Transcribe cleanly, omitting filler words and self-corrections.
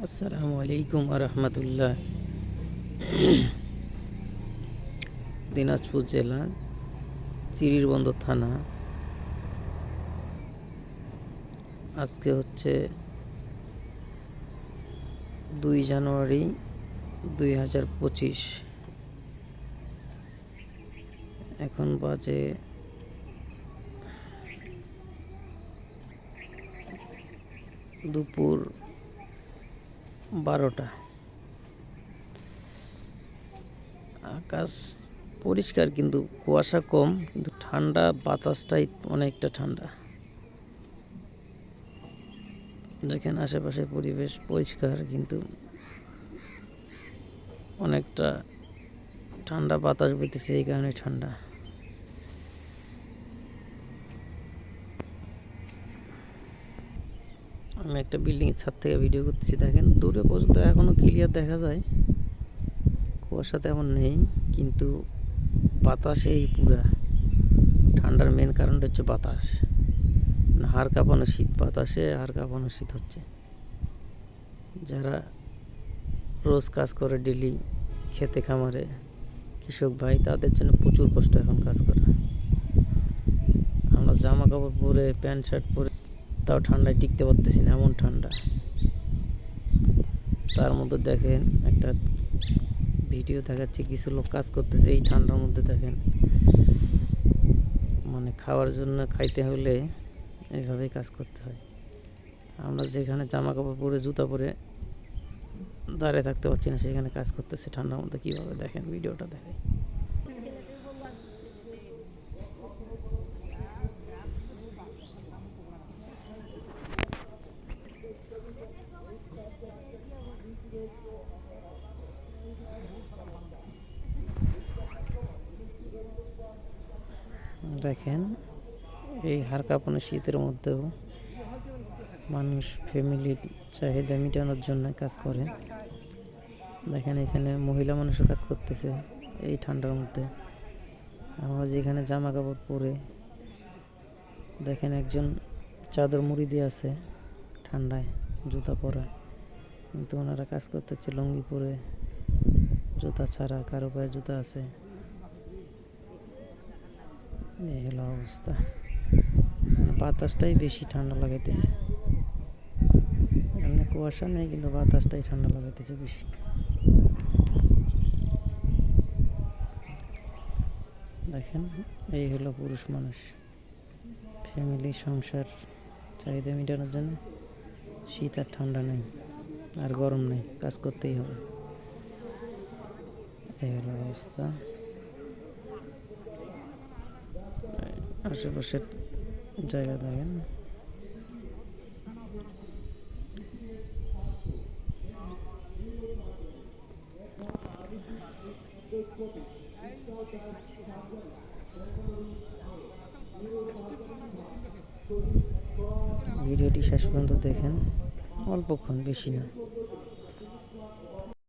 আসসালামু আলাইকুম রহমতুল্লাহ। দিনাজপুর জেলা চিরিরবন্দর থানা। আজকে হচ্ছে 2 জানুয়ারি 2025। এখন বাজে দুপুর 12টা। আকাশ পরিষ্কার কিন্তু কুয়াশা কম, কিন্তু ঠান্ডা, বাতাসটাই অনেকটা ঠান্ডা। দেখেন আশেপাশের পরিবেশ পরিষ্কার, কিন্তু অনেকটা ঠান্ডা বাতাস বইতেছে, এই কারণে ঠান্ডা। আমি একটা বিল্ডিংয়ের ছাদ থেকে ভিডিও করতেছি। দেখেন দূরে পর্যন্ত এখনও ক্লিয়ার দেখা যায়, কুয়াশা তেমন নেই, কিন্তু বাতাসেই পুরা ঠান্ডার মেন কারণটা হচ্ছে বাতাস। হাড় কাঁপানো শীত, বাতাসে হাড় কাঁপানো শীত হচ্ছে। যারা রোজ কাজ করে ডেলি খেতে খামারে, কৃষক ভাই, তাদের জন্য প্রচুর কষ্ট এখন কাজ করা। আমরা জামা কাপড় পরে, প্যান্ট শার্ট পরে, তাও ঠান্ডায় টিকতে পারতেছি না, এমন ঠান্ডা। তার মধ্যে দেখেন একটা ভিডিও দেখাচ্ছে, কিছু লোক কাজ করতেছে এই ঠান্ডার মধ্যে। দেখেন মানে খাওয়ার জন্য, খাইতে হলে এইভাবেই কাজ করতে হয়। আমরা যেখানে জামা কাপড় পরে, জুতা পরে দাঁড়িয়ে থাকতে পারছি না, সেখানে কাজ করতেছে ঠান্ডার মধ্যে কীভাবে। দেখেন ভিডিওটা দেখেন। দেখেন এই হাড় কাঁপানো শীতের মধ্যেও মানুষ ফ্যামিলির চাহিদা মেটানোর জন্য কাজ করে। দেখেন এখানে মহিলা মানুষও কাজ করতেছে এই ঠান্ডার মধ্যে। আমরা যেখানে জামা কাপড় পরে, দেখেন একজন চাদর মুড়ি দিয়ে আছে ঠান্ডায়, জুতা পরা, কিন্তু ওনারা কাজ করতেছে লুঙ্গি পরে, জুতা ছাড়া। কারো পায়ে জুতা আছে। এই হলো অবস্থা। বাতাসটাই বেশি ঠান্ডা লাগাইতেছে। এমনি কুয়াশা নেই, কিন্তু বাতাসটাই ঠান্ডা লাগাইতেছে বেশি। দেখেন এই হলো পুরুষ মানুষ, ফ্যামিলি, সংসার চাহিদা মেটানোর জন্য। শীত আর ঠান্ডা নেই, আর গরম নেই, কাজ করতেই হবে। এই হলো অবস্থা। আশেপাশের জায়গা দেখেন। ভিডিওটি শেষ পর্যন্ত দেখেন, অল্পক্ষণ, বেশি না।